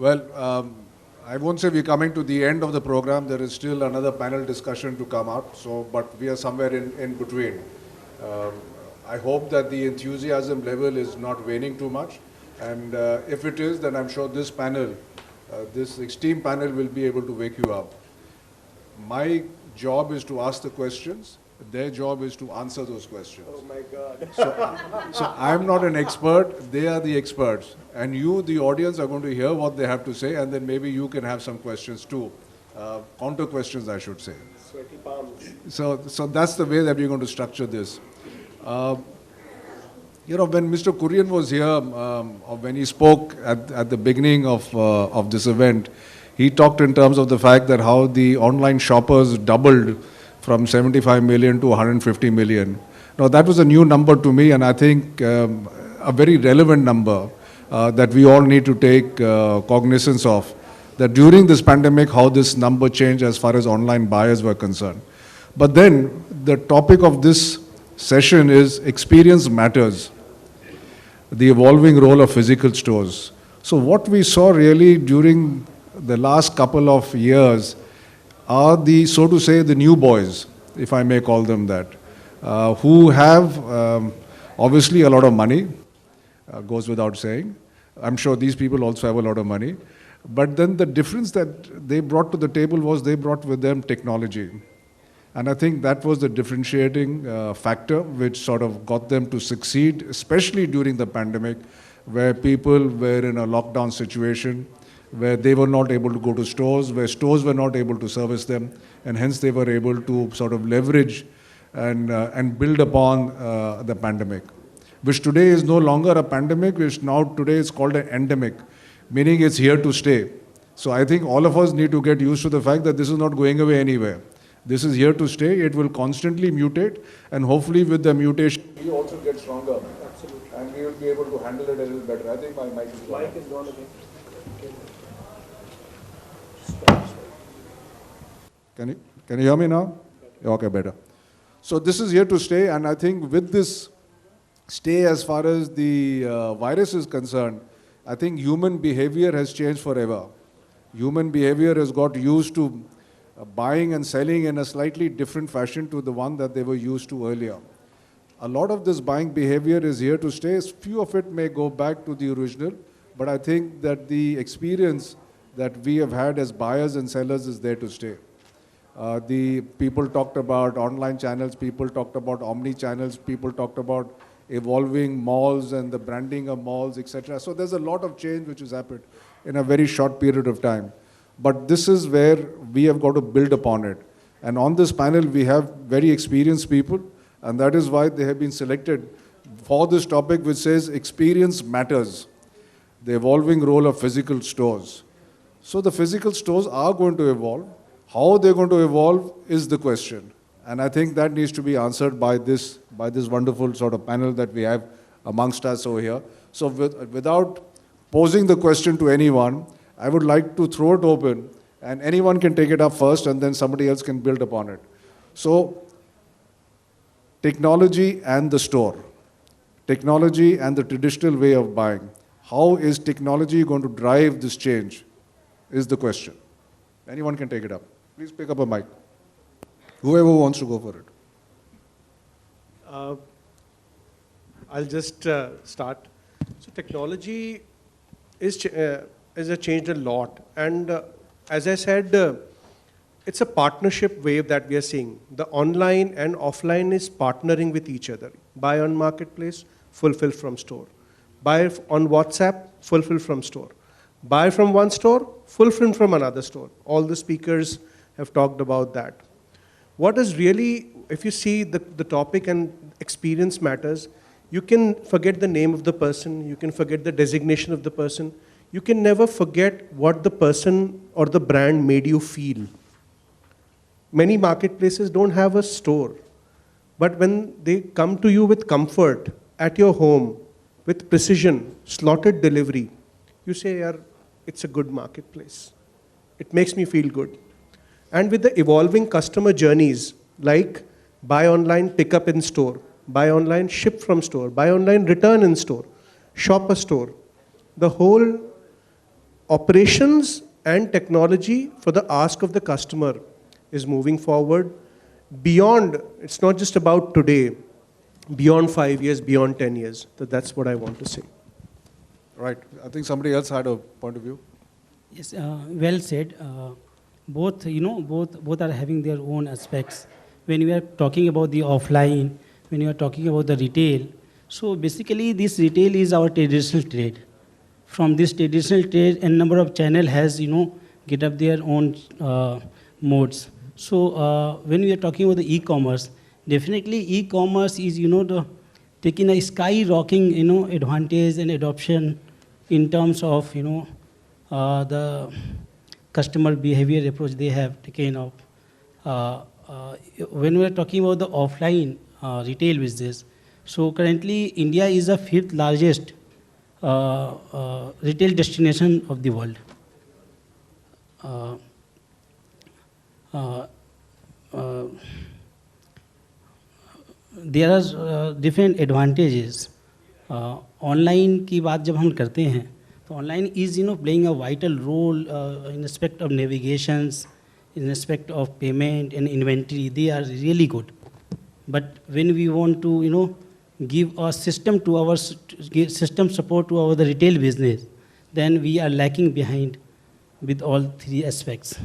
Well, I won't say we're coming to the end of the program. There is still another panel discussion to come up. So, but we are somewhere in between. Um, I hope that the enthusiasm level is not waning too much. And if it is, then I'm sure this panel, this esteemed panel will be able to wake you up. My job is to ask the questions. Their job is to answer those questions. Oh my God. So I'm not an expert, they are the experts. And you, the audience, are going to hear what they have to say, and then maybe you can have some questions too. Counter questions, I should say. Sweaty palms. So that's the way that we're going to structure this. You know, when Mr. Kurian was here, or when he spoke at the beginning of this event, he talked in terms of the fact that how the online shoppers doubled from 75 million to 150 million. Now, that was a new number to me, and I think a very relevant number that we all need to take cognizance of, that during this pandemic, how this number changed as far as online buyers were concerned. But then, the topic of this session is experience matters, the evolving role of physical stores. So what we saw really during the last couple of years are the, so to say, the new boys, if I may call them that, who have obviously a lot of money, goes without saying. I'm sure these people also have a lot of money. But then the difference that they brought to the table was they brought with them technology. And I think that was the differentiating factor which sort of got them to succeed, especially during the pandemic, where people were in a lockdown situation, where they were not able to go to stores, where stores were not able to service them, and hence they were able to sort of leverage and build upon the pandemic, which today is no longer a pandemic, which now today is called an endemic, meaning it's here to stay. So I think all of us need to get used to the fact that this is not going away anywhere. This is here to stay. It will constantly mutate, and hopefully with the mutation, we also get stronger. Absolutely. And we will be able to handle it a little better. I think my mic is on. Mic is gone again. Can you hear me now? Okay, better. So this is here to stay, and I think with this stay as far as the virus is concerned, I think human behavior has changed forever. Human behavior has got used to buying and selling in a slightly different fashion to the one that they were used to earlier. A lot of this buying behavior is here to stay. Few of it may go back to the original, but I think that the experience that we have had as buyers and sellers is there to stay. The people talked about online channels, people talked about omni-channels, people talked about evolving malls and the branding of malls, etc. So there's a lot of change which has happened in a very short period of time. But this is where we have got to build upon it. And on this panel, we have very experienced people, and that is why they have been selected for this topic, which says experience matters, the evolving role of physical stores. So the physical stores are going to evolve. How they're going to evolve is the question. And I think that needs to be answered by this wonderful sort of panel that we have amongst us over here. So without posing the question to anyone, I would like to throw it open, and anyone can take it up first, and then somebody else can build upon it. So, technology and the store. Technology and the traditional way of buying. How is technology going to drive this change is the question. Anyone can take it up. Please pick up a mic. Whoever wants to go for it. I'll just start. So technology has changed a lot. And as I said, it's a partnership wave that we are seeing. The online and offline is partnering with each other. Buy on marketplace, fulfill from store. Buy on WhatsApp, fulfill from store. Buy from one store, fulfill from another store. All the speakers have talked about that. What is really, if you see the topic and experience matters, you can forget the name of the person, you can forget the designation of the person, you can never forget what the person or the brand made you feel. Many marketplaces don't have a store, but when they come to you with comfort at your home, with precision, slotted delivery, you say, "Yeah, it's a good marketplace. It makes me feel good." And with the evolving customer journeys, like buy online, pick up in store, buy online, ship from store, buy online, return in store, shop a store, the whole operations and technology for the ask of the customer is moving forward beyond, it's not just about today, beyond 5 years, beyond 10 years. So that's what I want to say. Right. I think somebody else had a point of view. Yes, well said. Both, both are having their own aspects. When we are talking about the offline, when you are talking about the retail, so basically this retail is our traditional trade. From this traditional trade, a number of channel has, get up their own modes. So when we are talking about the e-commerce, definitely e-commerce is, taking a skyrocketing, advantage and adoption in terms of, the customer behavior approach they have taken up. When we are talking about the offline retail business, so currently India is the 5th largest retail destination of the world. There are different advantages. Online की बात जब हम करते हैं, तो online is playing a vital role in respect of navigations, in respect of payment and inventory. They are really good. But when we want to give a system to our give system support to our the retail business, then we are lacking behind with all three aspects.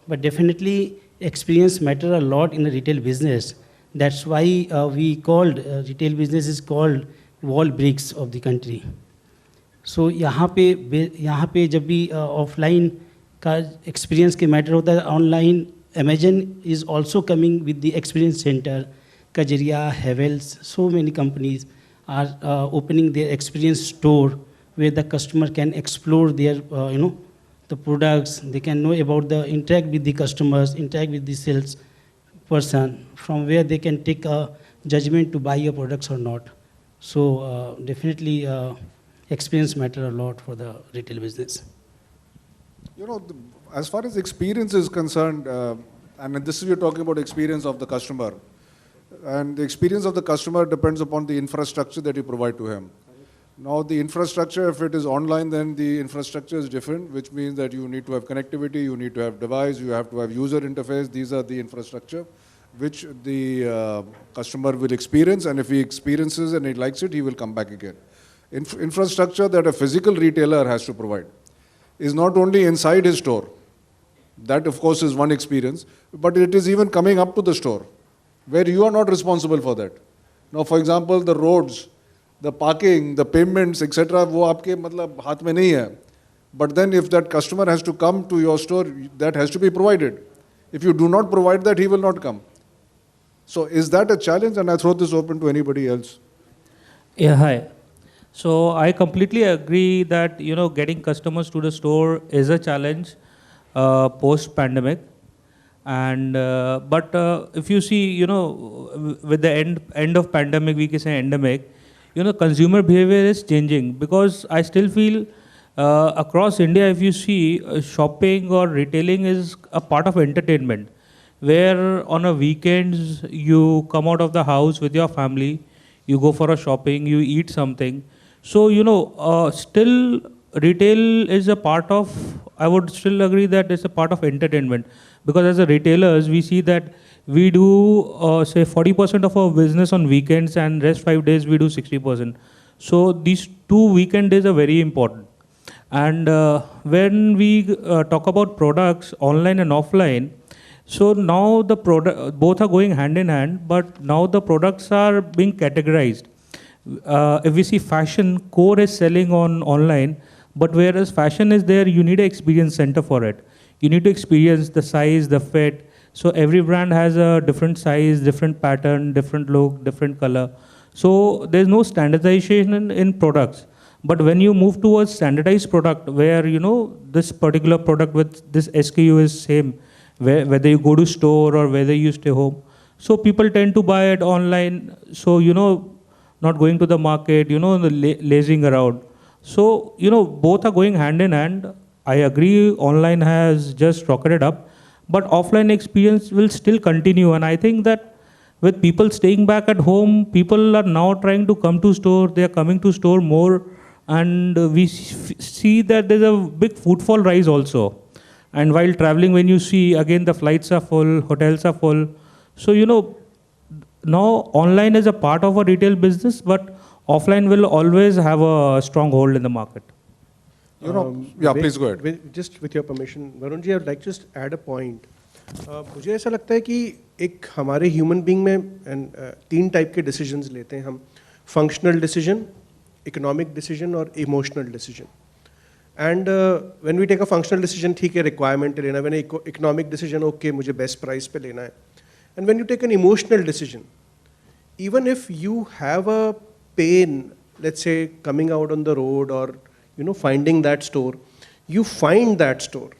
But definitely experience matter a lot in the retail business. That's why we called retail business is called wall bricks of the country. So यहाँ पे जब भी offline का experience के matter होता है, online Amazon is also coming with the experience center. Kajaria, Havells, so many companies are opening their experience store where the customer can explore their, the products. They can know about the interact with the customers, interact with the sales person, from where they can take a judgment to buy your products or not. So definitely experience matter a lot for the retail business. As far as experience is concerned, and this is, we're talking about experience of the customer. And the experience of the customer depends upon the infrastructure that you provide to him. Now, the infrastructure, if it is online, then the infrastructure is different, which means that you need to have connectivity, you need to have device, you have to have user interface. These are the infrastructure which the customer will experience, and if he experiences and he likes it, he will come back again. Infrastructure that a physical retailer has to provide is not only inside his store. That, of course, is one experience, but it is even coming up to the store, where you are not responsible for that. Now, for example, the roads, the parking, the payments, etc., वो आपके मतलब हाथ में नहीं है. But then if that customer has to come to your store, that has to be provided. If you do not provide that, he will not come. So is that a challenge? And I throw this open to anybody else. Yeah, hi. So I completely agree that, getting customers to the store is a challenge post-pandemic. And but if you see, with the end of pandemic, we can say endemic, consumer behavior is changing, because I still feel across India, if you see, shopping or retailing is a part of entertainment, where on a weekends you come out of the house with your family, you go for a shopping, you eat something. So still retail is a part of, I would still agree that it's a part of entertainment. Because as a retailers, we see that we do say 40% of our business on weekends, and rest 5 days we do 60%. So these 2 weekend days are very important. And when we talk about products, online and offline, so now the product, both are going hand in hand, but now the products are being categorized. If we see fashion, core is selling on online, but whereas fashion is there, you need an experience center for it. You need to experience the size, the fit. So every brand has a different size, different pattern, different look, different color. So there's no standardization in products. But when you move towards standardized product, where this particular product with this SKU is same, whether you go to store or whether you stay home, so people tend to buy it online. So not going to the market, lazing around. So both are going hand in hand. I agree, online has just rocketed up, but offline experience will still continue. And I think that with people staying back at home, people are now trying to come to store. They are coming to store more and see that there's a big footfall rise also. And while traveling, when you see again the flights are full, hotels are full. So now online is a part of a retail business, but offline will always have a strong hold in the market. Please go ahead. Just with your permission, Varun ji, I would like to just add a point. मुझे ऐसा लगता है कि एक हमारे human being में तीन type के डिसीजंस लेते हैं हम, फंक्शनल डिसीजन, इकोनॉमिक डिसीजन और emotional decision. And when we take a functional decision, ठीक है रिक्वायरमेंट लेना, व्हेन इकोनॉमिक डिसीजन, ओके मुझे बेस्ट प्राइस पे लेना है. And when you take an emotional decision, even if you have a pain, let's say coming out on the road or finding that store, you find that store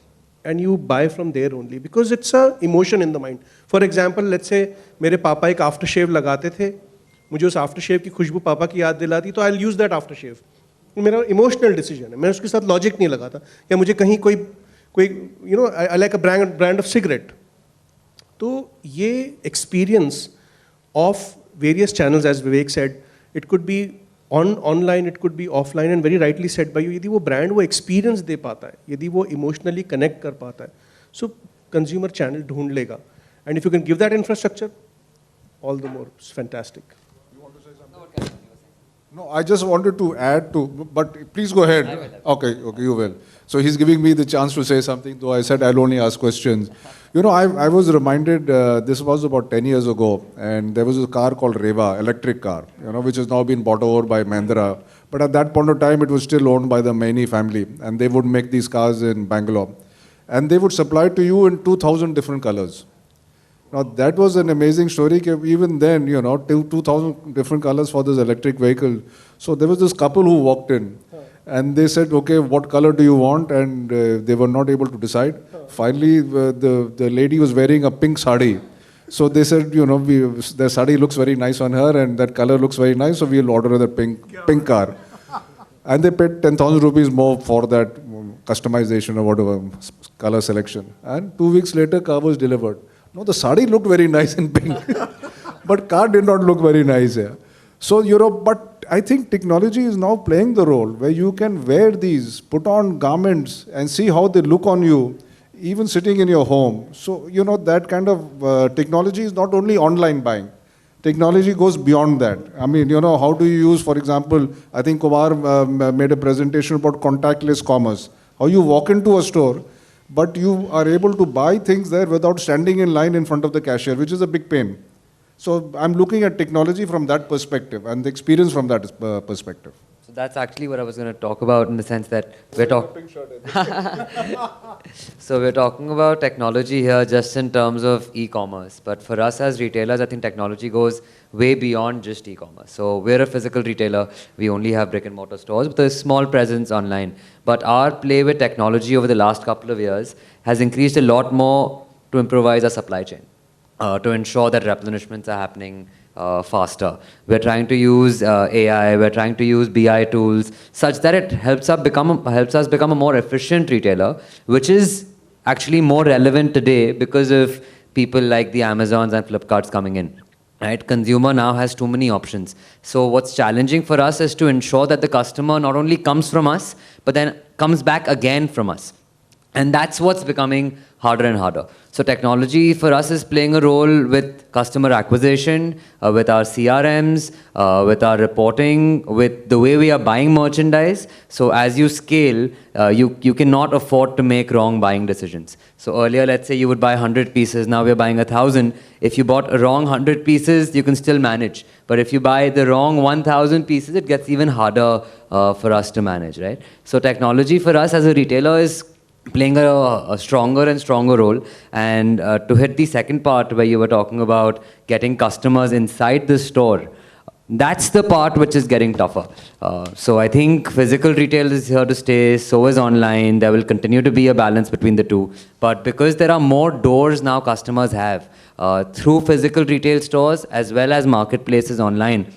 and you buy from there only because it's a emotion in the mind. For example, let's say मेरे पापा एक after shave लगाते थे, मुझे उस after shave की खुशबू पापा की याद दिलाती, तो I'll use that after shave. मेरा इमोशनल डिसीजन है, मैं उसके साथ लॉजिक नहीं लगाता. या मुझे कहीं कोई I like a brand of cigarette, तो ये experience of various channels, as Vivek said, it could be online, it could be offline, and very rightly said by you, यदि वो brand वो experience दे पाता है, यदि वो emotionally connect कर पाता है, so consumer channel ढूंढ लेगा. And if you can give that infrastructure, all the more, it's fantastic. You want to say something? No, I just wanted to add to, but please go ahead. Okay, you will. So he's giving me the chance to say something, though I said I'll only ask questions. I was reminded, this was about 10 years ago, and there was a car called Reva, electric car, which has now been bought over by Mahindra. But at that point of time, it was still owned by the Maini family, and they would make these cars in Bangalore. And they would supply to you in 2,000 different colors. Now, that was an amazing story. Even then, 2,000 different colors for this electric vehicle. So there was this couple who walked in. And they said, okay, what color do you want? And they were not able to decide. Finally, the lady was wearing a pink sari. So they said, the sari looks very nice on her and that color looks very nice, so we'll order the pink car. And they paid 10,000 rupees more for that customization or whatever, color selection. And 2 weeks later, car was delivered. No, the sari looked very nice in pink. But car did not look very nice here. So, but I think technology is now playing the role where you can wear these, put on garments and see how they look on you, even sitting in your home. So, that kind of technology is not only online buying. Technology goes beyond that. I mean, how do you use, for example, I think Kumar made a presentation about contactless commerce. How you walk into a store, but you are able to buy things there without standing in line in front of the cashier, which is a big pain. So I'm looking at technology from that perspective and the experience from that perspective. So that's actually what I was going to talk about, in the sense that we're talking. So we're talking about technology here just in terms of e-commerce. But for us as retailers, I think technology goes way beyond just e-commerce. So we're a physical retailer. We only have brick and mortar stores with a small presence online. But our play with technology over the last couple of years has increased a lot more to improvise our supply chain. To ensure that replenishments are happening faster. We're trying to use AI, we're trying to use BI tools such that it helps us become a more efficient retailer, which is actually more relevant today because of people like the Amazons and Flipkarts coming in. Right? Consumer now has too many options. So what's challenging for us is to ensure that the customer not only comes from us, but then comes back again from us. And that's what's becoming harder and harder. So technology for us is playing a role with customer acquisition, with our CRMs, with our reporting, with the way we are buying merchandise. So as you scale, you cannot afford to make wrong buying decisions. So earlier, let's say you would buy 100 pieces, now we're buying 1,000. If you bought a wrong 100 pieces, you can still manage. But if you buy the wrong 1,000 pieces, it gets even harder for us to manage, right? So technology for us as a retailer is playing a stronger and stronger role. And to hit the second part where you were talking about getting customers inside the store, that's the part which is getting tougher. So I think physical retail is here to stay, so is online. There will continue to be a balance between the two. But because there are more doors now customers have through physical retail stores as well as marketplaces online,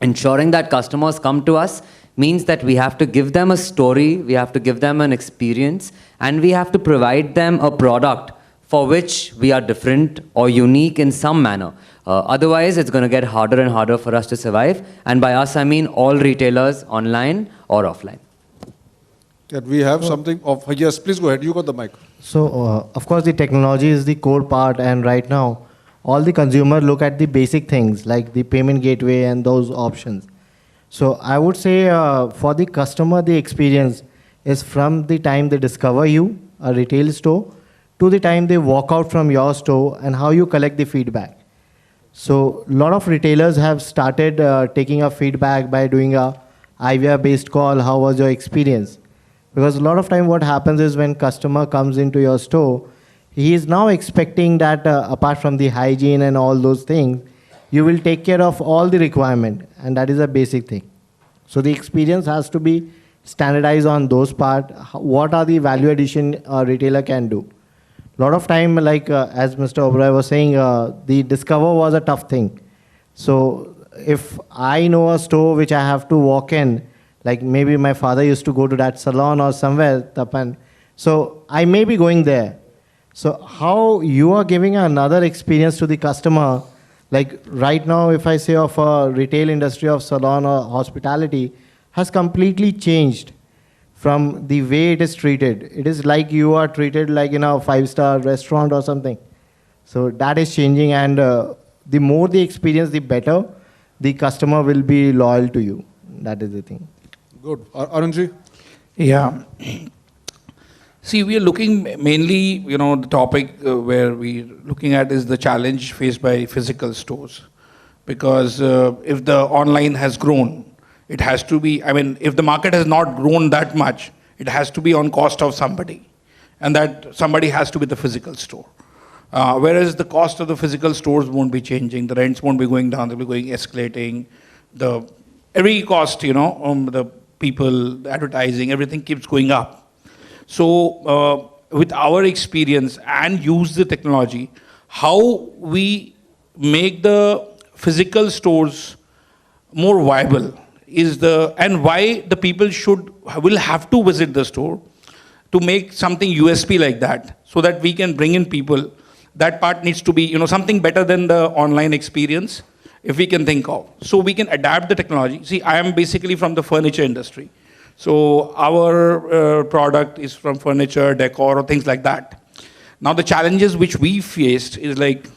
ensuring that customers come to us means that we have to give them a story, we have to give them an experience, and we have to provide them a product for which we are different or unique in some manner. Otherwise, it's going to get harder and harder for us to survive. And by us, I mean all retailers, online or offline. Yeah, we have something of, yes, please go ahead, you got the mic. So, of course, the technology is the core part, and right now, all the consumer look at the basic things like the payment gateway and those options. So, I would say for the customer, the experience is from the time they discover you, a retail store, to the time they walk out from your store and how you collect the feedback. So, a lot of retailers have started taking a feedback by doing a IVR-based call. How was your experience? Because a lot of time what happens is when customer comes into your store, he is now expecting that apart from the hygiene and all those things, you will take care of all the requirement, and that is a basic thing. So the experience has to be standardized on those part. What are the value addition a retailer can do? A lot of time, like as Mr. Oberoi was saying, the discover was a tough thing. So if I know a store which I have to walk in, like maybe my father used to go to that salon or somewhere, Tapan. So I may be going there. So how you are giving another experience to the customer, like right now if I say of a retail industry of salon or hospitality, has completely changed from the way it is treated. It is like you are treated like in a 5-star restaurant or something. So that is changing, and the more the experience, the better the customer will be loyal to you. That is the thing. Good. Arunji? Yeah. See, we are looking mainly, the topic where we're looking at is the challenge faced by physical stores. Because if the online has grown, it has to be, if the market has not grown that much, it has to be on cost of somebody. And that somebody has to be the physical store. Whereas the cost of the physical stores won't be changing, the rents won't be going down, they'll be going escalating. Every cost, the people, the advertising, everything keeps going up. So with our experience and use the technology, how we make the physical stores more viable and why the people will have to visit the store to make something USP like that, so that we can bring in people. That part needs to be, something better than the online experience, if we can think of. So we can adapt the technology. See, I am basically from the furniture industry. So our product is from furniture, decor, or things like that. Now the challenges which we faced is like,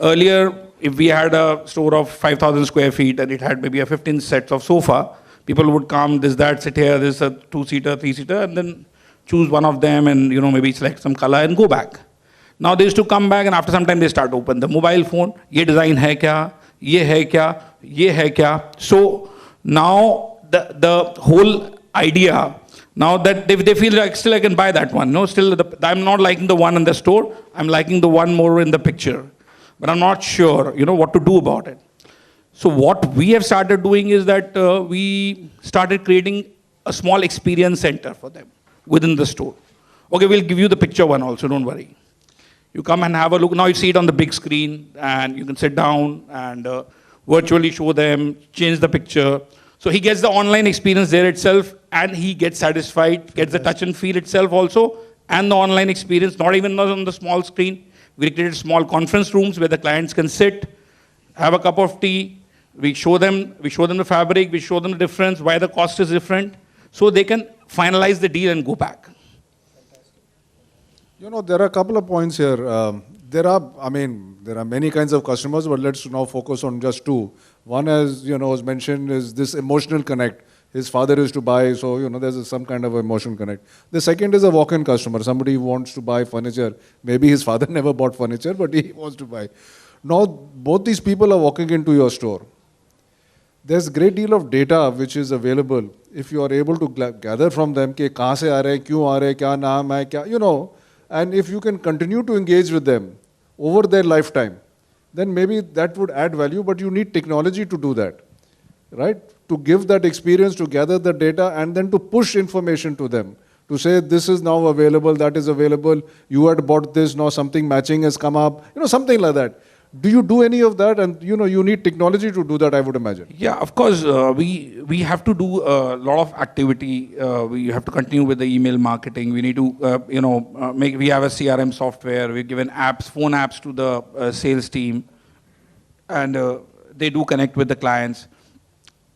earlier, if we had a store of 5,000 square feet and it had maybe a 15 sets of sofa, people would come, sit here, this is a 2-seater, 3-seater, and then choose one of them and maybe select some color and go back. Now they used to come back, and after some time they start open the mobile phone. Ye design hai kya? Ye hai kya? Ye hai kya? So now the whole idea, now that they feel like still I can buy that one. No, still I'm not liking the one in the store. I'm liking the one more in the picture. But I'm not sure, what to do about it. So what we have started doing is that we started creating a small experience center for them within the store. Okay, we'll give you the picture one also, don't worry. You come and have a look. Now you see it on the big screen, and you can sit down and virtually show them, change the picture. So he gets the online experience there itself, and he gets satisfied, gets the touch and feel itself also, and the online experience, not even on the small screen. We created small conference rooms where the clients can sit, have a cup of tea. We show them the fabric, we show them the difference, why the cost is different, so they can finalize the deal and go back. There are a couple of points here. There are many kinds of customers, but let's now focus on just two. One, as was mentioned, is this emotional connect. His father used to buy, so there's some kind of emotional connect. The second is a walk-in customer. Somebody who wants to buy furniture. Maybe his father never bought furniture, but he wants to buy. Now, both these people are walking into your store. There's a great deal of data which is available. If you are able to gather from them, कि कहाँ से आ रहे हैं, क्यों आ रहे हैं, क्या नाम है, क्या, and if you can continue to engage with them over their lifetime, then maybe that would add value, but you need technology to do that, right? To give that experience, to gather the data, and then to push information to them, to say this is now available, that is available, you had bought this, now something matching has come up, something like that. Do you do any of that? And you need technology to do that, I would imagine. Yeah, of course, we have to do a lot of activity. We have to continue with the email marketing. We need to, we have a CRM software. We've given apps, phone apps to the sales team, and they do connect with the clients.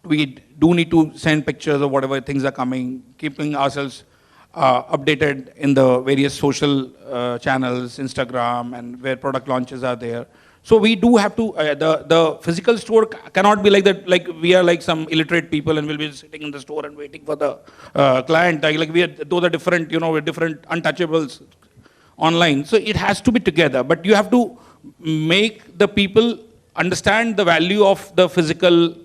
We do need to send pictures of whatever things are coming, keeping ourselves updated in the various social channels, Instagram, and where product launches are there. So we do have to, the physical store cannot be like that, like we are like some illiterate people and we'll be sitting in the store and waiting for the client. Like we are, those are different, we're different untouchables online. So it has to be together, but you have to make the people understand the value of the physical,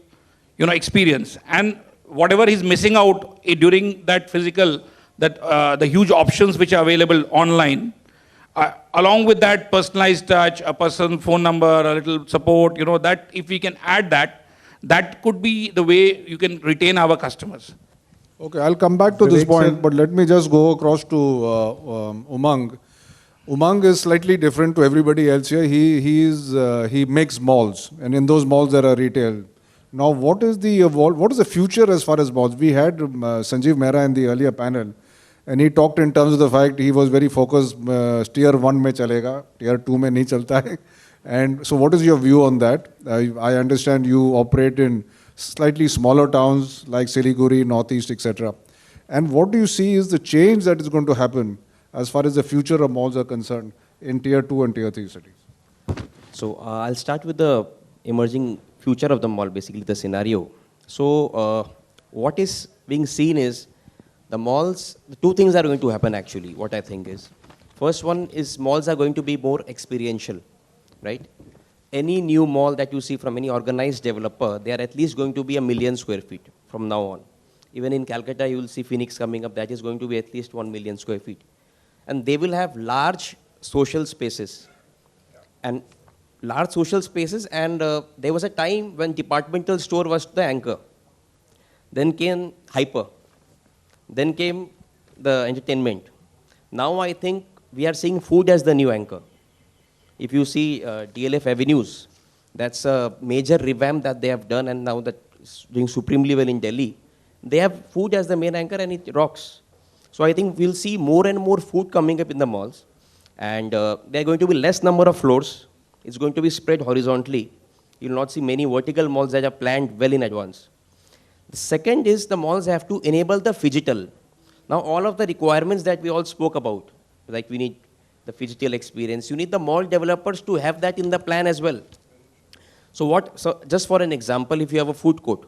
experience. And whatever he's missing out during that physical, the huge options which are available online, along with that personalized touch, a person's phone number, a little support, that if we can add that, that could be the way you can retain our customers. Okay, I'll come back to this Vivek, point, sir. but let me just go across to Umang. Umang is slightly different to everybody else here. He makes malls, and in those malls there are retail. Now, what is the future as far as malls? We had Sanjeev Mehra in the earlier panel, and he talked in terms of the fact he was very focused, tier 1 mein chalega, tier 2 mein nahi chalta hai. And so what is your view on that? I understand you operate in slightly smaller towns like Siliguri, Northeast, etc. And what do you see is the change that is going to happen as far as the future of malls are concerned in tier 2 and tier 3 cities? So I'll start with the emerging future of the mall, basically the scenario. So what is being seen is the malls, the two things are going to happen actually, what I think is. First one is malls are going to be more experiential, right? Any new mall that you see from any organized developer, they are at least going to be 1 million square feet from now on. Even in Calcutta, you will see Phoenix coming up, that is going to be at least 1 million square feet. And they will have large social spaces. And large social spaces, and there was a time when departmental store was the anchor. Then came hyper. Then came the entertainment. Now I think we are seeing food as the new anchor. If you see DLF Avenues, that's a major revamp that they have done, and now that's doing supremely well in Delhi. They have food as the main anchor and it rocks. So I think we'll see more and more food coming up in the malls, and there are going to be less number of floors. It's going to be spread horizontally. You'll not see many vertical malls that are planned well in advance. The second is the malls have to enable the phygital. Now all of the requirements that we all spoke about, like we need the phygital experience, you need the mall developers to have that in the plan as well. So just for an example, if you have a food court,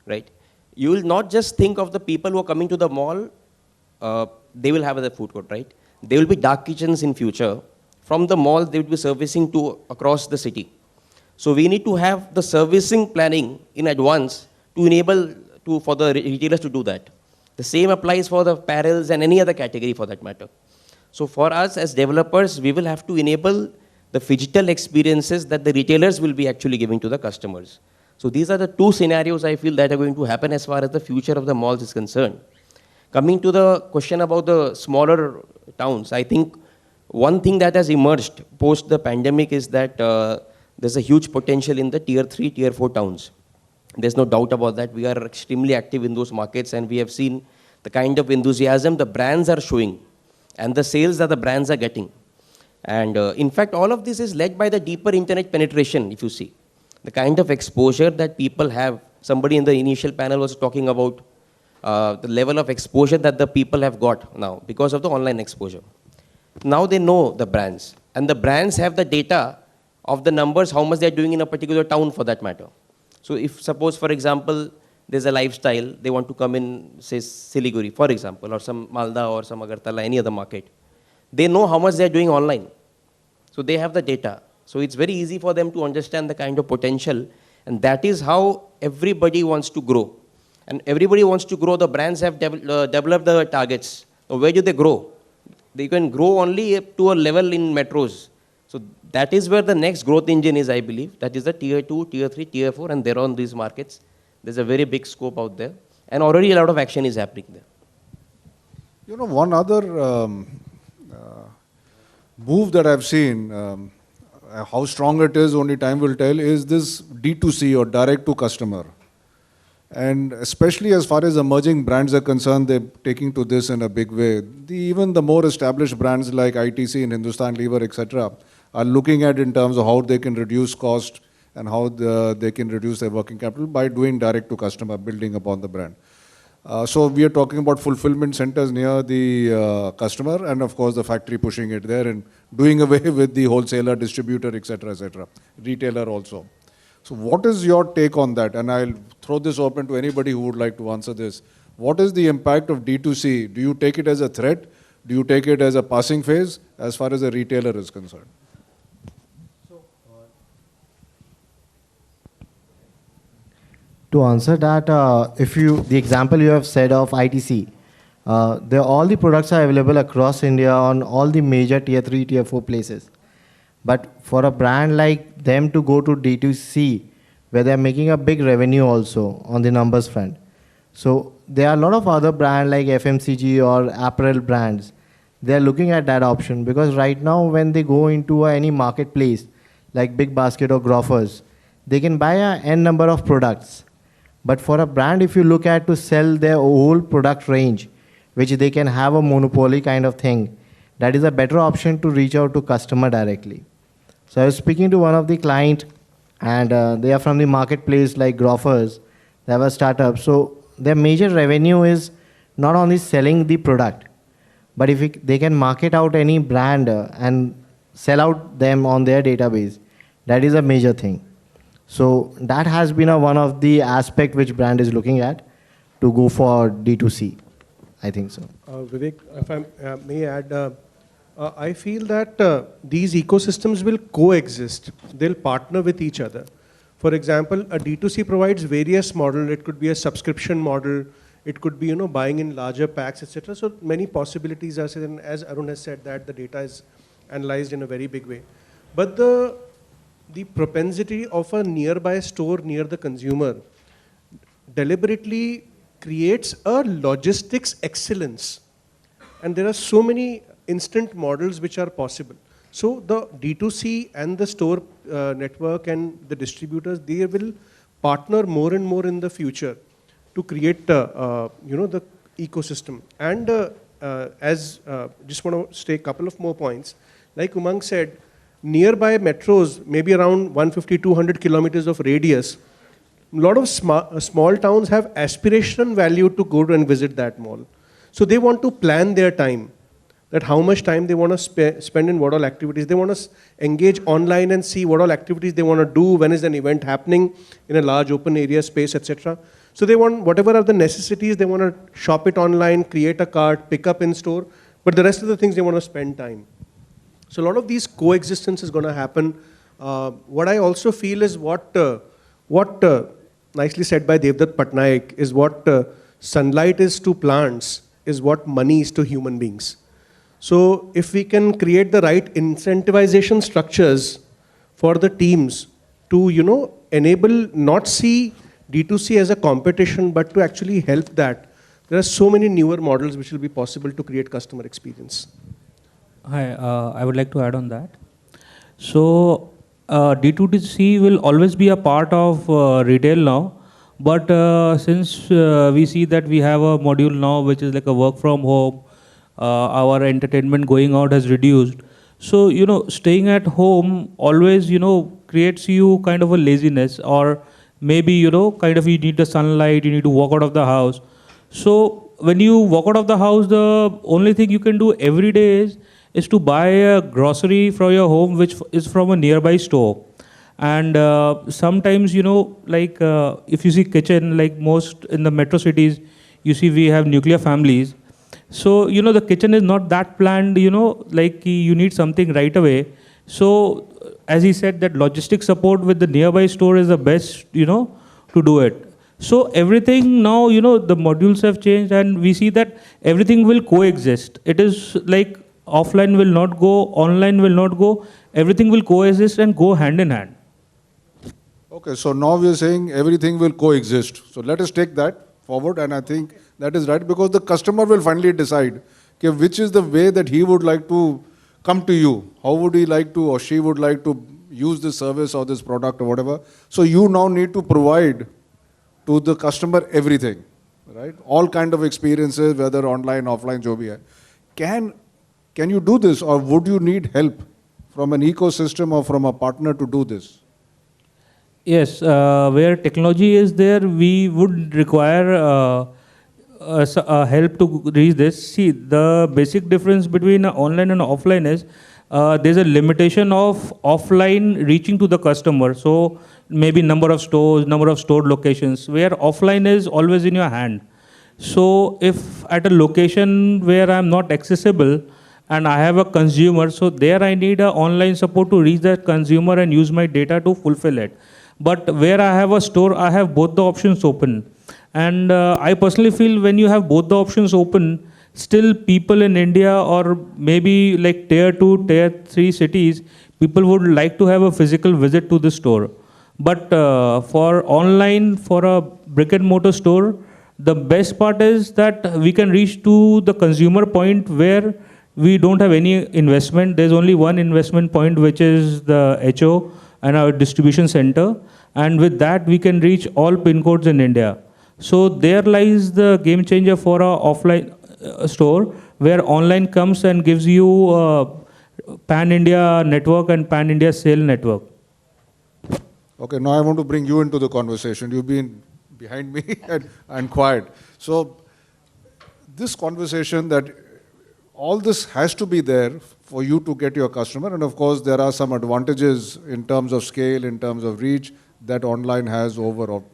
right, you will not just think of the people who are coming to the mall, they will have the food court, right? There will be dark kitchens in future. From the mall, they will be servicing to across the city. So we need to have the servicing planning in advance to enable for the retailers to do that. The same applies for the apparels and any other category for that matter. So for us as developers, we will have to enable the phygital experiences that the retailers will be actually giving to the customers. So these are the two scenarios I feel that are going to happen as far as the future of the malls is concerned. Coming to the question about the smaller towns, I think one thing that has emerged post the pandemic is that there's a huge potential in the tier 3, tier 4 towns. There's no doubt about that. We are extremely active in those markets, and we have seen the kind of enthusiasm the brands are showing and the sales that the brands are getting. And in fact, all of this is led by the deeper internet penetration, if you see. The kind of exposure that people have. Somebody in the initial panel was talking about the level of exposure that the people have got now because of the online exposure. Now they know the brands, and the brands have the data of the numbers, how much they're doing in a particular town for that matter. So if suppose, for example, there's a lifestyle, they want to come in, say, Siliguri, for example, or some Malda or some Agartala, any other market. They know how much they're doing online. So they have the data. So it's very easy for them to understand the kind of potential, and that is how everybody wants to grow. And everybody wants to grow. The brands have developed the targets. So where do they grow? They can grow only up to a level in metros. So that is where the next growth engine is, I believe. That is the tier 2, tier 3, tier 4, and they're on these markets. There's a very big scope out there. And already a lot of action is happening there. One other move that I've seen, how strong it is, only time will tell, is this D2C or direct to customer. And especially as far as emerging brands are concerned, they're taking to this in a big way. Even the more established brands like ITC and Hindustan Lever, etc., are looking at in terms of how they can reduce cost and how they can reduce their working capital by doing direct to customer, building upon the brand. So we are talking about fulfillment centers near the customer, and of course the factory pushing it there and doing away with the wholesaler, distributor, etc., retailer also. So what is your take on that? And I'll throw this open to anybody who would like to answer this. What is the impact of D2C? Do you take it as a threat? Do you take it as a passing phase as far as a retailer is concerned? To answer that, the example you have said of ITC, all the products are available across India on all the major tier 3, tier 4 places. But for a brand like them to go to D2C, where they're making a big revenue also on the numbers front. So there are a lot of other brands like FMCG or apparel brands. They're looking at that option because right now when they go into any marketplace like Big Basket or Grofers, they can buy a n number of products. But for a brand, if you look at to sell their whole product range, which they can have a monopoly kind of thing, that is a better option to reach out to customer directly. So I was speaking to one of the client, and they are from the marketplace like Grofers. They have a startup. So their major revenue is not only selling the product, but if they can market out any brand and sell out them on their database, that is a major thing. So that has been one of the aspect which brand is looking at to go for D2C. I think so. Vivek, if I may add, I feel that these ecosystems will coexist. They'll partner with each other. For example, a D2C provides various models. It could be a subscription model. It could be buying in larger packs, etc. So many possibilities are said, and as Arun has said, that the data is analyzed in a very big way. But the propensity of a nearby store near the consumer deliberately creates a logistics excellence. And there are so many instant models which are possible. So the D2C and the store network and the distributors, they will partner more and more in the future to create the ecosystem. And just want to state a couple of more points. Like Umang said, nearby metros, maybe around 150, 200 kilometers of radius, a lot of small towns have aspirational value to go and visit that mall. So they want to plan their time, that how much time they want to spend in what all activities. They want to engage online and see what all activities they want to do, when is an event happening in a large open area space, etc. So they want, whatever are the necessities, they want to shop it online, create a cart, pick up in store, but the rest of the things they want to spend time. So a lot of these coexistence is going to happen. What I also feel is what nicely said by Devdutt Patnaik is what sunlight is to plants is what money is to human beings. So if we can create the right incentivization structures for the teams to enable, not see D2C as a competition, but to actually help that, there are so many newer models which will be possible to create customer experience. Hi, I would like to add on that. So D2C will always be a part of retail now, but since we see that we have a module now which is like a work from home, our entertainment going out has reduced. So staying at home always creates you kind of a laziness, or maybe kind of you need the sunlight, you need to walk out of the house. So when you walk out of the house, the only thing you can do every day is to buy a grocery from your home which is from a nearby store. And sometimes like if you see kitchen, like most in the metro cities, you see we have nuclear families. So the kitchen is not that planned, like you need something right away. So as he said, that logistic support with the nearby store is the best to do it. So everything now, the modules have changed, and we see that everything will coexist. It is like offline will not go, online will not go, everything will coexist and go hand in hand. Okay, so now we are saying everything will coexist. So let us take that forward, and I think that is right, because the customer will finally decide which is the way that he would like to come to you. How would he like to, or she would like to use this service or this product or whatever. So you now need to provide to the customer everything, right? All kind of experiences, whether online, offline, jo bhi hai. Can you do this, or would you need help from an ecosystem or from a partner to do this? Yes, where technology is there, we would require help to reach this. See, the basic difference between online and offline is there's a limitation of offline reaching to the customer. So maybe number of stores, number of stored locations, where offline is always in your hand. So if at a location where I'm not accessible and I have a consumer, so there I need a online support to reach that consumer and use my data to fulfill it. But where I have a store, I have both the options open. And I personally feel when you have both the options open, still people in India or maybe like tier 2, tier 3 cities, people would like to have a physical visit to the store. But for online, for a brick and mortar store, the best part is that we can reach to the consumer point where we don't have any investment. There's only one investment point, which is the HO and our distribution center. And with that, we can reach all pin codes in India. So there lies the game changer for a offline store, where online comes and gives you a pan-India network and pan-India sale network. Okay, now I want to bring you into the conversation. You've been behind me and quiet. So this conversation that all this has to be there for you to get your customer, and of course there are some advantages in terms of scale, in terms of reach that online has over, or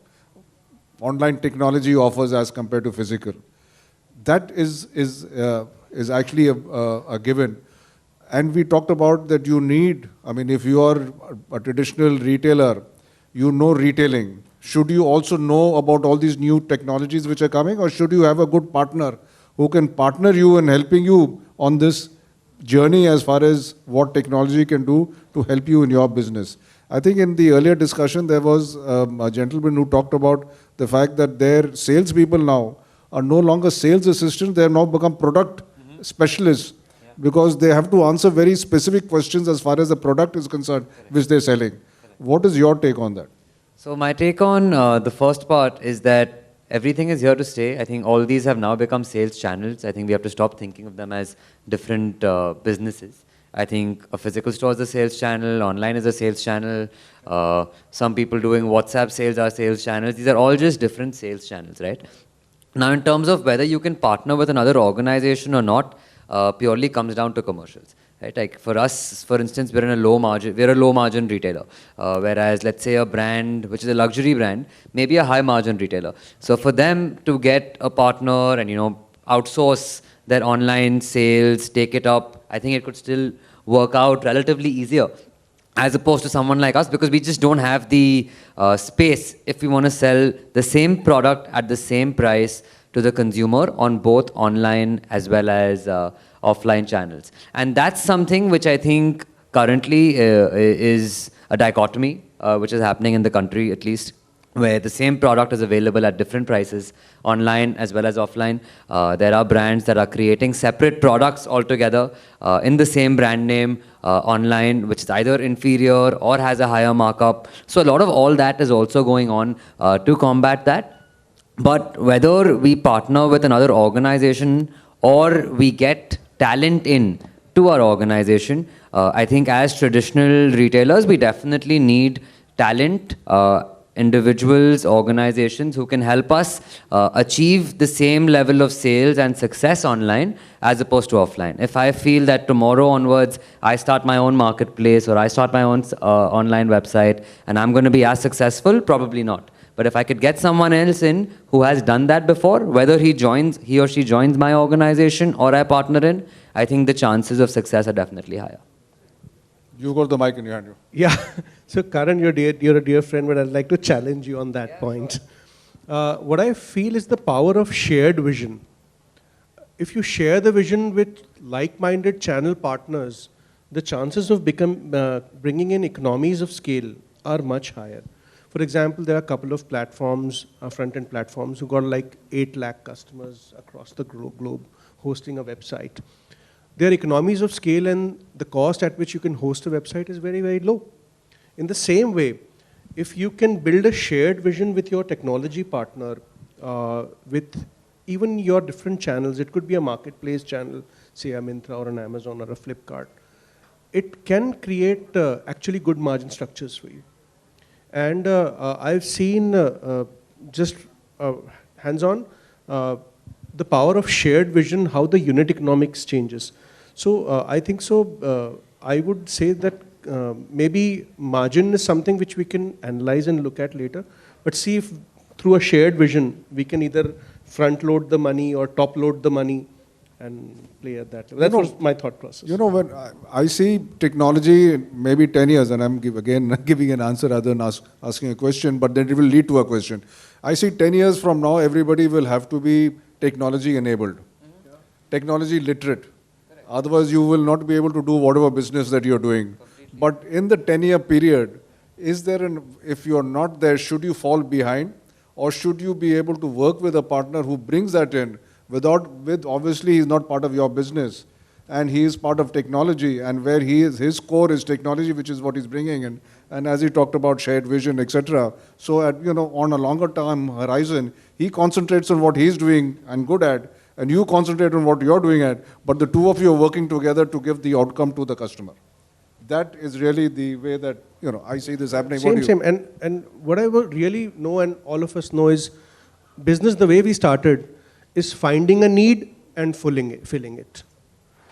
online technology offers as compared to physical. That is actually a given. And we talked about that you need, I mean, if you are a traditional retailer, you know retailing. Should you also know about all these new technologies which are coming, or should you have a good partner who can partner you in helping you on this journey as far as what technology can do to help you in your business? I think in the earlier discussion, there was a gentleman who talked about the fact that their salespeople now are no longer sales assistants, they have now become product specialists, because they have to answer very specific questions as far as the product is concerned, which they're selling. What is your take on that? So my take on the first part is that everything is here to stay. I think all these have now become sales channels. I think we have to stop thinking of them as different businesses. I think a physical store is a sales channel, online is a sales channel, some people doing WhatsApp sales are sales channels. These are all just different sales channels, right? Now in terms of whether you can partner with another organization or not, purely comes down to commercials. Right? Like for us, for instance, we're a low margin retailer. Whereas let's say a brand, which is a luxury brand, maybe a high margin retailer. So for them to get a partner and, outsource their online sales, take it up, I think it could still work out relatively easier as opposed to someone like us, because we just don't have the space if we want to sell the same product at the same price to the consumer on both online as well as offline channels. And that's something which I think currently is a dichotomy which is happening in the country, at least, where the same product is available at different prices online as well as offline. There are brands that are creating separate products altogether in the same brand name online, which is either inferior or has a higher markup. So a lot of all that is also going on to combat that. But whether we partner with another organization or we get talent in to our organization, I think as traditional retailers, we definitely need talent, individuals, organizations who can help us achieve the same level of sales and success online as opposed to offline. If I feel that tomorrow onwards, I start my own marketplace or I start my own online website and I'm going to be as successful, probably not. But if I could get someone else in who has done that before, whether he or she joins my organization or I partner in, I think the chances of success are definitely higher. You got the mic in your hand. Yeah. So Karan, you're a dear friend, but I'd like to challenge you on that point. What I feel is the power of shared vision. If you share the vision with like-minded channel partners, the chances of bringing in economies of scale are much higher. For example, there are a couple of platforms, front-end platforms, who got like 8 lakh customers across the globe hosting a website. Their economies of scale and the cost at which you can host a website is very, very low. In the same way, if you can build a shared vision with your technology partner, with even your different channels, it could be a marketplace channel, say a Myntra or an Amazon or a Flipkart, it can create actually good margin structures for you. And I've seen just hands-on the power of shared vision, how the unit economics changes. So I think so, I would say that maybe margin is something which we can analyze and look at later, but see if through a shared vision, we can either front load the money or top load the money and play at that level. That was my thought process. You know, when I see technology, maybe 10 years, and I'm again giving an answer rather than asking a question, but then it will lead to a question. I see 10 years from now, everybody will have to be technology enabled, technology literate. Otherwise, you will not be able to do whatever business that you're doing. But in the 10-year period, is there if you're not there, should you fall behind? Or should you be able to work with a partner who brings that in obviously he's not part of your business and he is part of technology, and where his core is technology, which is what he's bringing in. And as he talked about shared vision, etc. So on a longer term horizon, he concentrates on what he's doing and good at, and you concentrate on what you're doing at, but the two of you are working together to give the outcome to the customer. That is really the way that, I see this happening. Same. And what I would really know, and all of us know, is business, the way we started, is finding a need and filling it.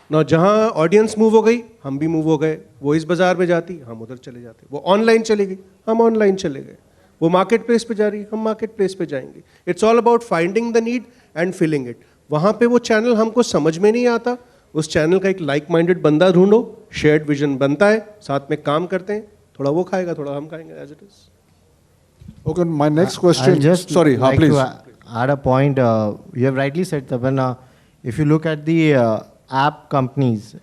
Now, जहाँ audience move हो गई, हम भी move हो गए. वो इस बाजार में जाती, हम उधर चले जाते. वो online चले गई, हम online चले गए. वो marketplace पे जा रही, हम marketplace पे जाएंगे. It's all about finding the need and filling it. वहाँ पे वो channel हमको समझ में नहीं आता. उस channel का एक like-minded बंदा ढूंढो, shared vision बनता है, साथ में काम करते हैं. थोड़ा वो खाएगा, थोड़ा हम खाएंगे, as it is. Okay, my next question. I'll just Sorry, like please. to add a point. You have rightly said, Tapan, if you look at the app companies,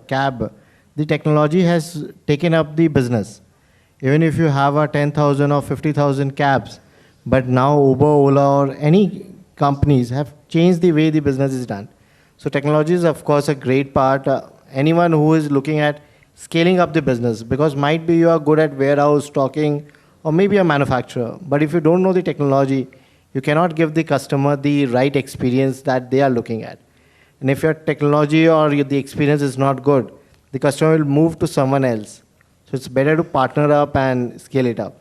cab, the technology has taken up the business. Even if you have a 10,000 or 50,000 cabs, but now Uber, Ola or any companies have changed the way the business is done. So technology is of course a great part. Anyone who is looking at scaling up the business, because might be you are good at warehouse, stocking, or maybe a manufacturer, but if you don't know the technology, you cannot give the customer the right experience that they are looking at. And if your technology or the experience is not good, the customer will move to someone else. So it's better to partner up and scale it up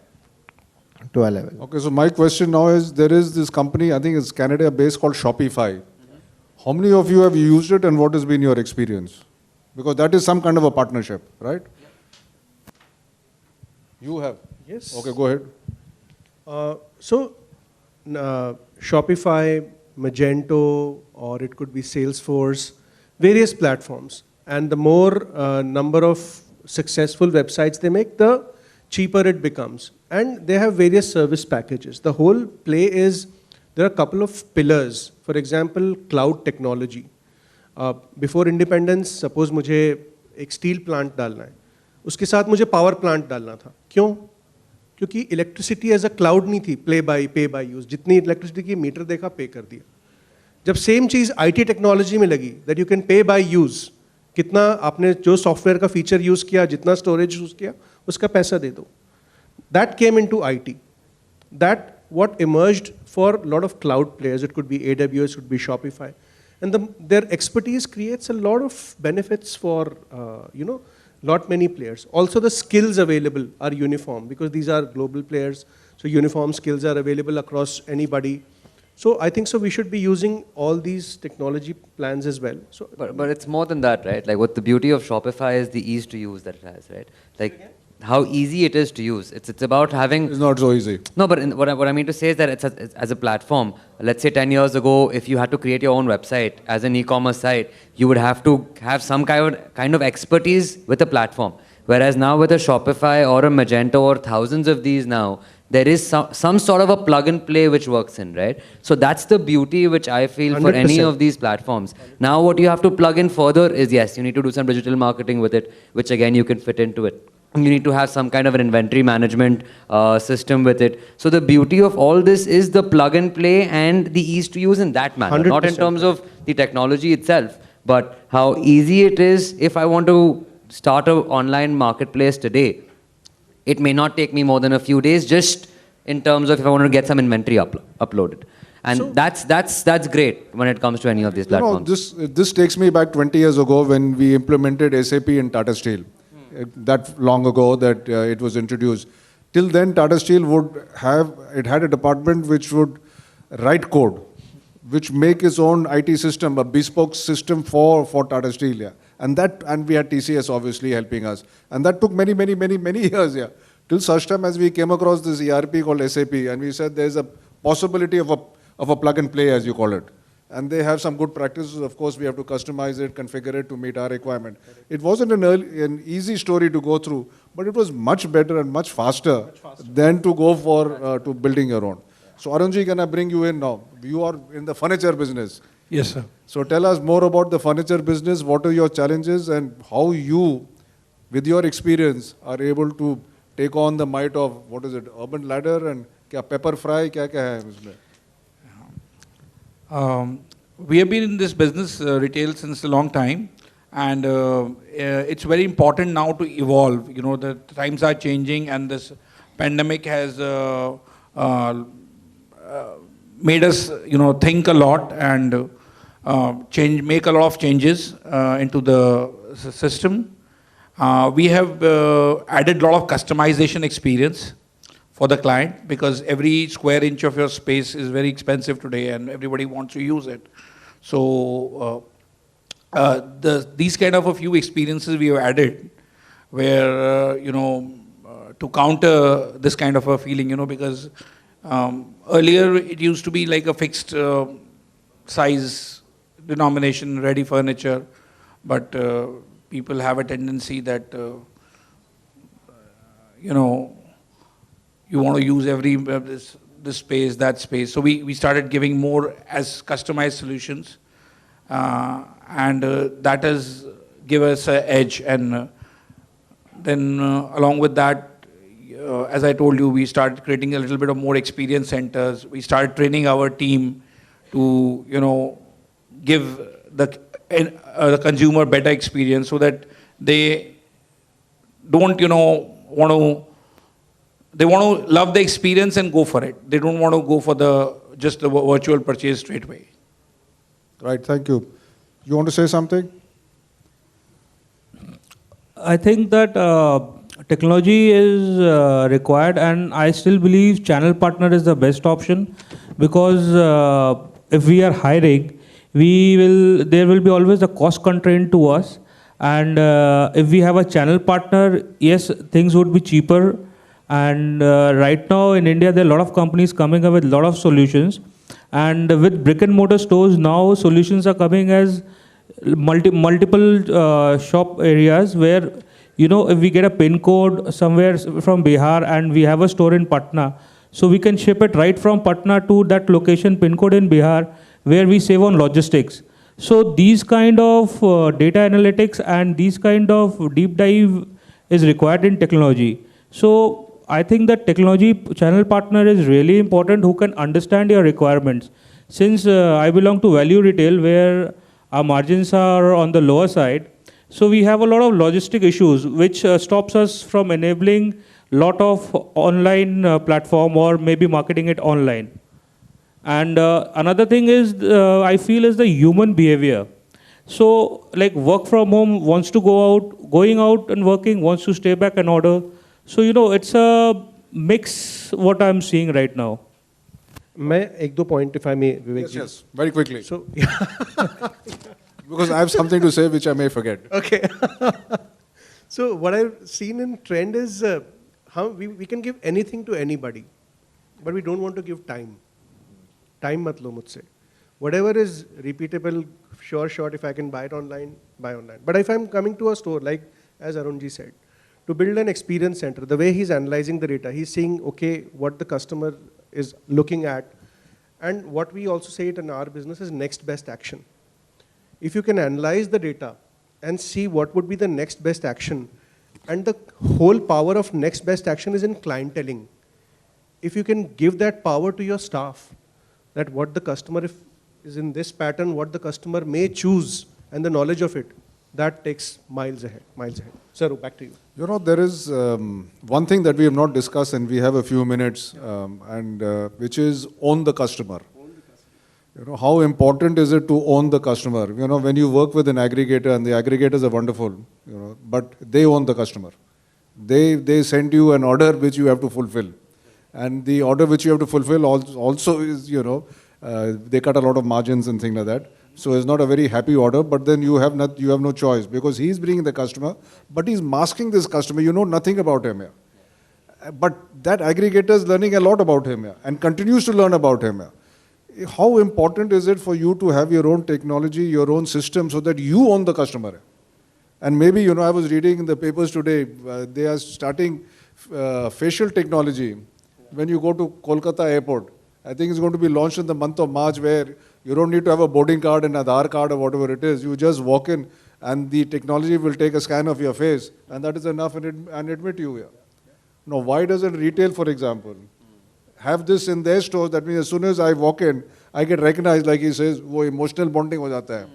to a level. Okay, so my question now is, there is this company, I think it's Canada-based, called Shopify. How many of you have used it and what has been your experience? Because that is some kind of a partnership, right? You have? Yes. Okay, go ahead. Shopify, Magento, or it could be Salesforce, various platforms. And the more number of successful websites they make, the cheaper it becomes. And they have various service packages. The whole play is, there are a couple of pillars. For example, cloud technology. Before independence, suppose मुझे एक steel plant डालना है, उसके साथ मुझे power plant डालना था. क्यों? क्योंकि इलेक्ट्रिसिटी एज अ क्लाउड नहीं थी, पे बाय यूज. जितनी इलेक्ट्रिसिटी की मीटर देखा, पे कर दिया. जब सेम चीज आईटी टेक्नोलॉजी में लगी, that you can pay by use, कितना आपने जो सॉफ्टवेयर का फीचर यूज किया, जितना स्टोरेज यूज किया, उसका पैसा दे दो. That came into IT. That what emerged for a lot of cloud players. It could be AWS, it could be Shopify, and their expertise creates a lot of benefits for lot many players. Also, the skills available are uniform because these are global players. So uniform skills are available across anybody. So I think so we should be using all these technology plans as well. So, but it's more than that, right? Like what the beauty of Shopify is the ease to use that it has, right? Like how easy it is to use. It's about having. It's not so easy. No, but what I mean to say is that it's as a platform. Let's say 10 years ago, if you had to create your own website as an e-commerce site, you would have to have some kind of expertise with a platform. Whereas now with a Shopify or a Magento or thousands of these now, there is some sort of a plug and play which works in, right? So that's the beauty which I feel 100%. For any of these platforms. Now what you have to plug in further is, yes, you need to do some digital marketing with it, which again you can fit into it. You need to have some kind of an inventory management system with it. So the beauty of all this is the plug and play and the ease to use in that manner. 100%. Not in terms of the technology itself, but how easy it is. If I want to start an online marketplace today, it may not take me more than a few days, just in terms of if I want to get some inventory uploaded. And that's great when it comes to any of these platforms. This takes me back 20 years ago when we implemented SAP in Tata Steel. That long ago that it was introduced. Till then, Tata Steel had a department which would write code, which make its own IT system, a bespoke system for Tata Steel. Yeah. And we had TCS obviously helping us. And that took many years. Yeah. Till such time as we came across this ERP called SAP, and we said there's a possibility of a plug and play, as you call it. And they have some good practices. Of course, we have to customize it, configure it to meet our requirement. It wasn't an easy story to go through, but it was much better and much faster than to go for to building your own. So Arunji, can I bring you in now? You are in the furniture business. Yes, sir. So tell us more about the furniture business. What are your challenges and how you, with your experience, are able to take on the might of, what is it, Urban Ladder and Pepper Fry? Kya hai isme? We have been in this business, retail, since a long time, and it's very important now to evolve. You know, the times are changing, and this pandemic has made us, think a lot and make a lot of changes into the system. We have added a lot of customization experience for the client, because every square inch of your space is very expensive today and everybody wants to use it. So these kind of a few experiences we have added where, to counter this kind of a feeling, because earlier it used to be like a fixed size denomination, ready furniture, but people have a tendency that, you want to use every this space, that space. So we started giving more as customized solutions, and that has given us an edge. And then along with that, as I told you, we started creating a little bit of more experience centers. We started training our team to, give the consumer better experience, so that they don't, they want to love the experience and go for it. They don't want to go for just the virtual purchase straight away. Right, thank you. You want to say something? I think that technology is required, and I still believe channel partner is the best option, because if we are hiring, there will be always a cost constraint to us, and if we have a channel partner, yes, things would be cheaper. And right now in India, there are a lot of companies coming up with a lot of solutions, and with brick and mortar stores now, solutions are coming as multiple shop areas where, if we get a pin code somewhere from Bihar and we have a store in Patna, so we can ship it right from Patna to that location pin code in Bihar, where we save on logistics. So these kind of data analytics and these kind of deep dive is required in technology. So I think that technology channel partner is really important, who can understand your requirements. Since I belong to value retail, where our margins are on the lower side, so we have a lot of logistic issues, which stops us from enabling lot of online platform or maybe marketing it online. And another thing is, I feel, is the human behavior. So like work from home wants to going out and working, wants to stay back and order. So, it's a mix what I'm seeing right now. मैं एक दो point, if I may, Vivek ji. Yes, very quickly. So, Because I have something to say which I may forget. okay. So what I've seen in trend is how we can give anything to anybody, but we don't want to give time. Time mat lo mujhse. Whatever is repeatable, sure shot, if I can buy it online, buy online. But if I'm coming to a store, like as Arunji said, to build an experience center, the way he's analyzing the data, he's seeing, okay, what the customer is looking at. And what we also say it in our business is next best action. If you can analyze the data and see what would be the next best action, and the whole power of next best action is in clienteling. If you can give that power to your staff, that what the customer is in this pattern, what the customer may choose, and the knowledge of it, that takes miles ahead, miles ahead. Sir, back to you. You know, there is one thing that we have not discussed, and we have a few minutes, which is own the customer. You know, how important is it to own the customer? You know, when you work with an aggregator, and the aggregators are wonderful, you know, but they own the customer. They send you an order which you have to fulfill. And the order which you have to fulfill also is, you know, they cut a lot of margins and things like that. So it's not a very happy order, but then you have no choice, because he's bringing the customer, but he's masking this customer. You know nothing about him here. But that aggregator is learning a lot about him here and continues to learn about him here. How important is it for you to have your own technology, your own system, so that you own the customer here? And maybe, you know, I was reading in the papers today, they are starting facial technology when you go to Kolkata airport. I think it's going to be launched in the month of March, where you don't need to have a boarding card and Aadhaar card or whatever it is. You just walk in and the technology will take a scan of your face, and that is enough and admit you here. Now, why doesn't retail, for example, have this in their stores? That means as soon as I walk in, I get recognized, like he says, wo emotional bonding ho jata hai.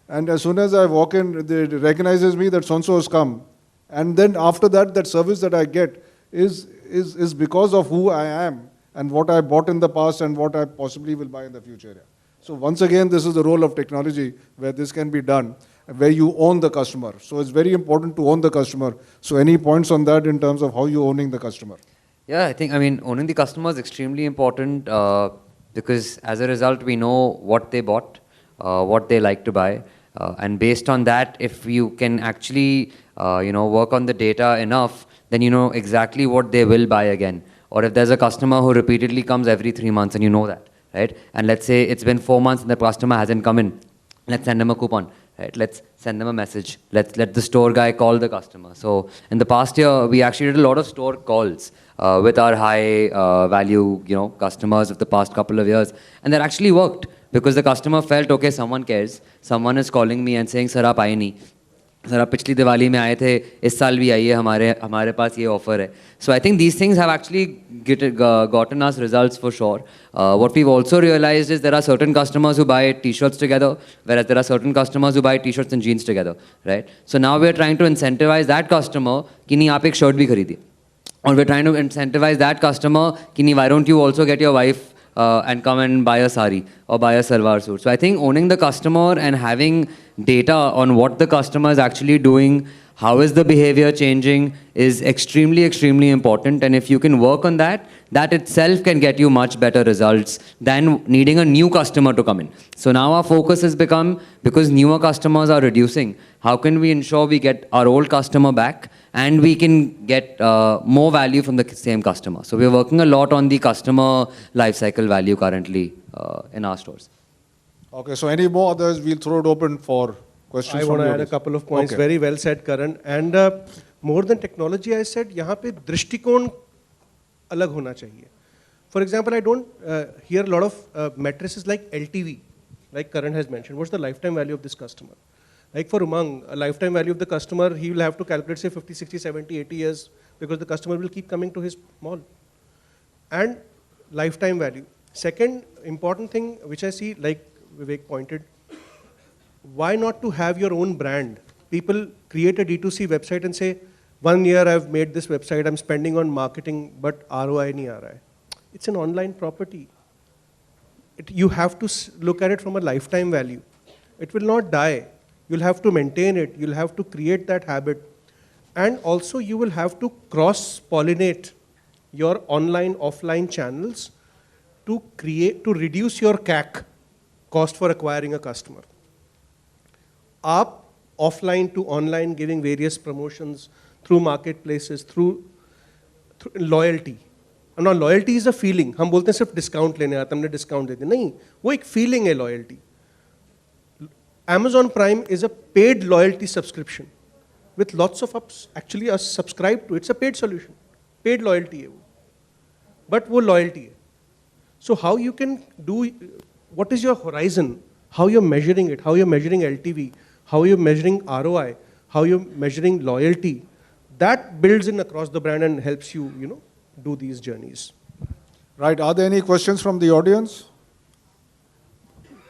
And as soon as I walk in, it recognizes me that so-and-so has come. And then after that, that service that I get is because of who I am and what I bought in the past and what I possibly will buy in the future. Yeah. So once again, this is the role of technology where this can be done, where you own the customer. So it's very important to own the customer. So any points on that in terms of how you're owning the customer? Yeah, I mean, owning the customer is extremely important because as a result, we know what they bought, what they like to buy. And based on that, if you can actually, work on the data enough, then you know exactly what they will buy again. Or if there's a customer who repeatedly comes every 3 months and you know that, right? And let's say it's been 4 months and the customer hasn't come in. Let's send them a coupon, right? Let's send them a message. Let's let the store guy call the customer. So in the past year, we actually did a lot of store calls with our high value, customers of the past couple of years. And that actually worked because the customer felt, okay, someone cares. Someone is calling me and saying, sir, aap aaye nahi. Sir आप पिछली दिवाली में आए थे, इस साल भी आइए, हमारे पास ये ऑफर है. So I think these things have actually gotten us results for sure. What we've also realized is there are certain customers who buy t-shirts together, whereas there are certain customers who buy t-shirts and jeans together, right? So now we're trying to incentivize that customer कि नहीं आप एक shirt भी खरीदिए. Or we're trying to incentivize that customer कि नहीं why don't you also get your wife and come and buy a sari or buy a salwar suit. So I think owning the customer and having data on what the customer is actually doing, how is the behavior changing, is extremely, extremely important. And if you can work on that, that itself can get you much better results than needing a new customer to come in. So now our focus has become, because newer customers are reducing, how can we ensure we get our old customer back and we can get more value from the same customer. So we're working a lot on the customer lifecycle value currently in our stores. Okay, so any more others, we'll throw it open for questions. I from want to the add a audience. couple of points. Okay. Very well said, Karan. And more than technology, I said, यहाँ पे दृष्टिकोण अलग होना चाहिए. For example, I don't hear a lot of matrices like LTV, like Karan has mentioned. What's the lifetime value of this customer? Like for Umang, a lifetime value of the customer, he will have to calculate, say, 50, 60, 70, 80 years, because the customer will keep coming to his mall. And lifetime value. Second important thing, which I see, like Vivek pointed, why not to have your own brand? People create a D2C website and say, 1 year I've made this website, I'm spending on marketing, but ROI nahi aa raha hai. It's an online property. You have to look at it from a lifetime value. It will not die. You'll have to maintain it. You'll have to create that habit. And also you will have to cross-pollinate your online, offline channels to reduce your CAC, cost for acquiring a customer. Up offline to online, giving various promotions through marketplaces, through loyalty. Now loyalty is a feeling. हम बोलते हैं सिर्फ discount लेने आता हमने discount दे दिया. नहीं, वो एक feeling है loyalty. Amazon Prime is a paid loyalty subscription with lots of apps actually are subscribed to. It's a paid solution. Paid loyalty है वो. But वो loyalty है. So how you can do, what is your horizon? How you're measuring it? How you're measuring LTV? How you're measuring ROI? How you're measuring loyalty? That builds in across the brand and helps you, do these journeys. Right, are there any questions from the audience?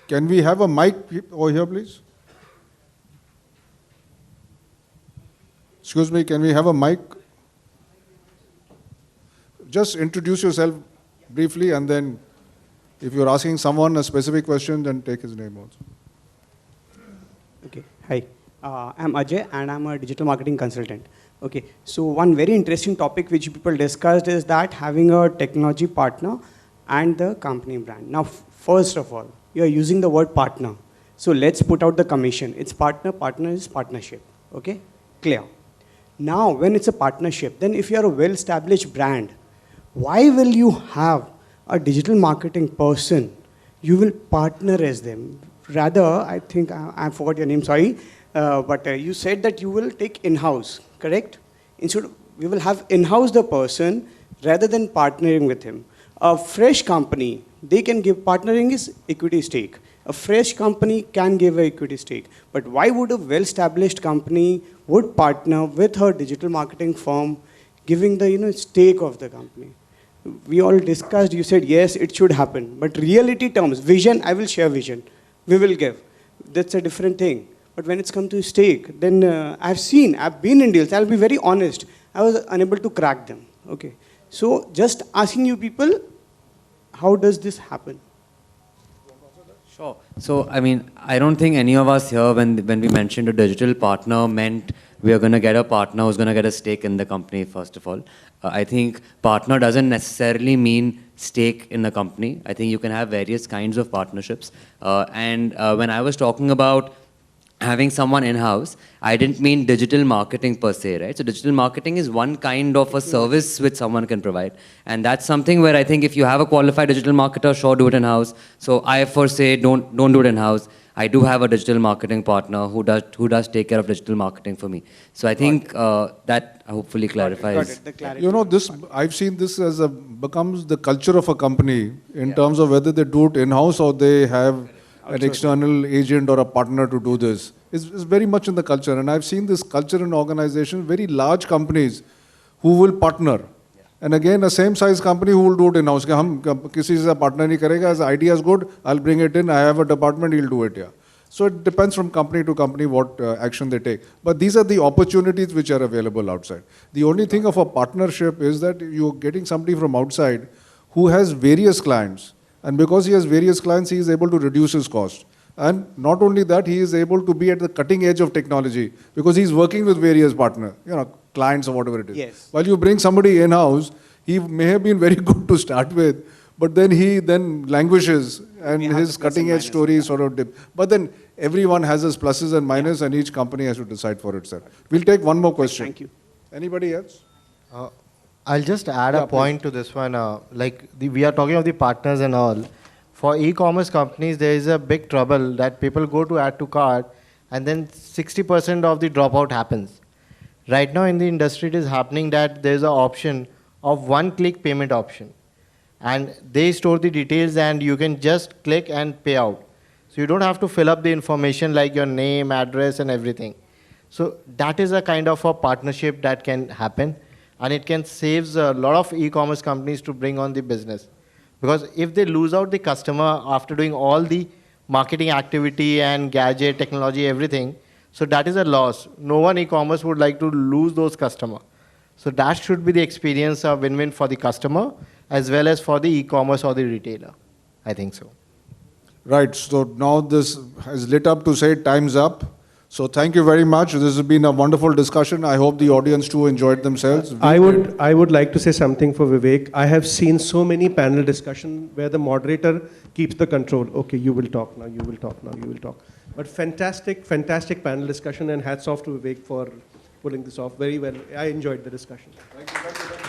Can we have a mic over here, please? Excuse me, can we have a mic? Just introduce yourself briefly, and then if you're asking someone a specific question, then take his name also. Okay, hi. I'm Ajay and I'm a digital marketing consultant. Okay, so one very interesting topic which people discussed is that having a technology partner and the company brand. Now, first of all, you're using the word partner. So let's put out the commission. It's partner, partner is partnership. Okay, clear. Now, when it's a partnership, then if you're a well-established brand, why will you have a digital marketing person? You will partner as them. Rather, I think, I forgot your name, sorry, but you said that you will take in-house, correct? Instead, we will have in-house the person rather than partnering with him. A fresh company, they can give, partnering is equity stake. A fresh company can give an equity stake. But why would a well-established company would partner with her digital marketing firm, giving the stake of the company? We all discussed, you said, yes, it should happen. But reality terms, vision, I will share vision. We will give. That's a different thing. But when it's come to stake, then I've been in deals, I'll be very honest. I was unable to crack them. Okay. So just asking you people, how does this happen? Sure. So, I mean, I don't think any of us here, when we mentioned a digital partner, meant we are going to get a partner who's going to get a stake in the company, first of all. I think partner doesn't necessarily mean stake in the company. I think you can have various kinds of partnerships. And when I was talking about having someone in-house, I didn't mean digital marketing per se, right? So digital marketing is one kind of a service which someone can provide. And that's something where I think if you have a qualified digital marketer, sure, do it in-house. So I, for say, don't do it in-house. I do have a digital marketing partner who does take care of digital marketing for me. So I think that hopefully clarifies. Got it, the clarity. You know, I've seen this as becomes the culture of a company in terms of whether they do it in-house or they have an external agent or a partner to do this. It's very much in the culture. And I've seen this culture in organizations, very large companies who will partner. And again, a same size company who will do it in-house. हम किसी से partner नहीं करेगा, as idea is good, I'll bring it in, I have a department, he'll do it, yeah. So it depends from company to company what action they take. But these are the opportunities which are available outside. The only thing of a partnership is that you're getting somebody from outside who has various clients. And because he has various clients, he is able to reduce his cost. And not only that, he is able to be at the cutting edge of technology because he's working with various partners, clients or whatever it is. Yes. While you bring somebody in-house, he may have been very good to start with, but then he languishes and his cutting edge story sort of dip. But then everyone has his pluses and minuses and each company has to decide for itself. We'll take one more question. Thank you. Anybody else? I'll just add a point to this one. We are talking of the partners and all. For e-commerce companies, there is a big trouble that people go to add to cart and then 60% of the dropout happens. Right now in the industry, it is happening that there's an option of one-click payment option. And they store the details and you can just click and pay out. So you don't have to fill up the information like your name, address and everything. So that is a kind of a partnership that can happen. And it can save a lot of e-commerce companies to bring on the business. Because if they lose out the customer after doing all the marketing activity and gadget, technology, everything, so that is a loss. No one e-commerce would like to lose those customers. So that should be the experience of win-win for the customer as well as for the e-commerce or the retailer. I think so. Right, so now this has lit up to say time's up. So thank you very much. This has been a wonderful discussion. I hope the audience too enjoyed themselves. I would like to say something for Vivek. I have seen so many panel discussion where the moderator keeps the control. Okay, you will talk now, you will talk now, you will talk. But fantastic panel discussion and hats off to Vivek for pulling this off very well. I enjoyed the discussion. Thank you.